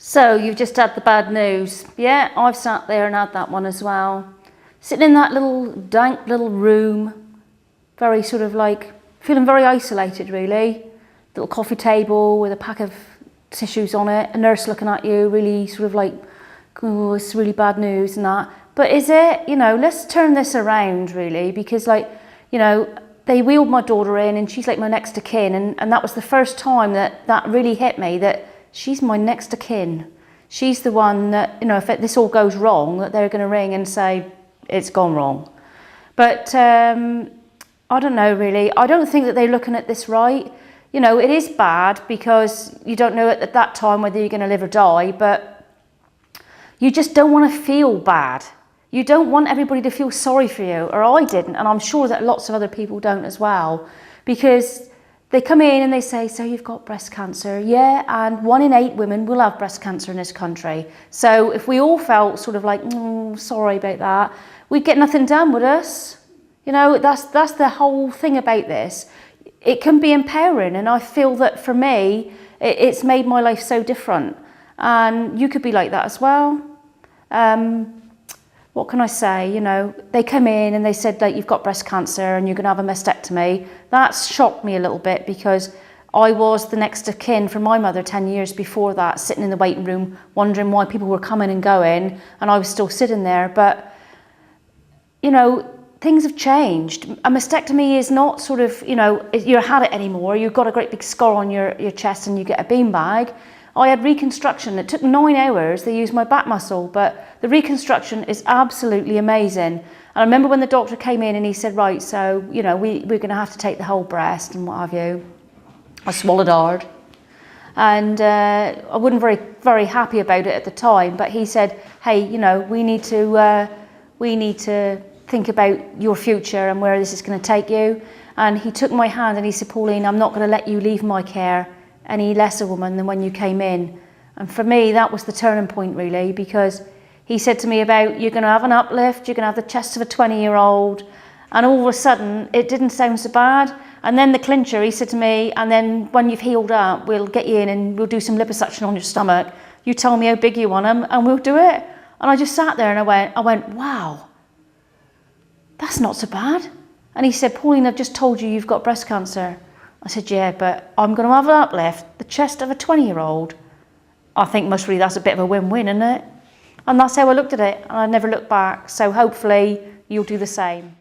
So you've just had the bad news. Yeah, I've sat there and had that one as well. Sitting in that little dank little room, very sort of like, feeling very isolated really. Little coffee table with a pack of tissues on it, a nurse looking at you, really sort of like, oh, it's really bad news and that. But is it, you know, let's turn this around really, because like, you know, they wheeled my daughter in and she's like my next of kin, and that was the first time that really hit me, that she's my next of kin. She's the one that, you know, if this all goes wrong, that they're going to ring and say, it's gone wrong. But I don't know really. I don't think that they're looking at this right. You know, it is bad because you don't know at that time whether you're going to live or die, but you just don't want to feel bad. You don't want everybody to feel sorry for you, or I didn't, and I'm sure that lots of other people don't as well, because they come in and they say, so you've got breast cancer. Yeah, and 1 in 8 women will have breast cancer in this country. So if we all felt sort of like, sorry about that, we'd get nothing done with us. You know, that's the whole thing about this. It can be empowering, and I feel that for me, it's made my life so different. And you could be like that as well. What can I say? You know, they come in and they said that you've got breast cancer and you're going to have a mastectomy. That shocked me a little bit, because I was the next of kin for my mother 10 years before that, sitting in the waiting room, wondering why people were coming and going, and I was still sitting there. But, you know, things have changed. A mastectomy is not sort of, you know, you had it anymore. You've got a great big scar on your chest and you get a beanbag. I had reconstruction. It took 9 hours. They used my back muscle, but the reconstruction is absolutely amazing. And I remember when the doctor came in and he said, right, so, you know, we're going to have to take the whole breast and what have you. I swallowed hard. And I wasn't very happy about it at the time, but he said, hey, you know, we need to think about your future and where this is going to take you. And he took my hand and he said, Pauline, I'm not going to let you leave my care any less a woman than when you came in. And for me, that was the turning point really, because he said to me about, you're going to have an uplift, you're going to have the chest of a 20-year-old, and all of a sudden it didn't sound so bad. And then the clincher, he said to me, and then when you've healed up, we'll get you in and we'll do some liposuction on your stomach. You tell me how big you want them and we'll do it. And I just sat there and I went, wow, that's not so bad. And he said, Pauline, I've just told you you've got breast cancer. I said, yeah, but I'm going to have an uplift, the chest of a 20-year-old. I think most really that's a bit of a win-win, isn't it? And that's how I looked at it, and I never looked back. So hopefully you'll do the same.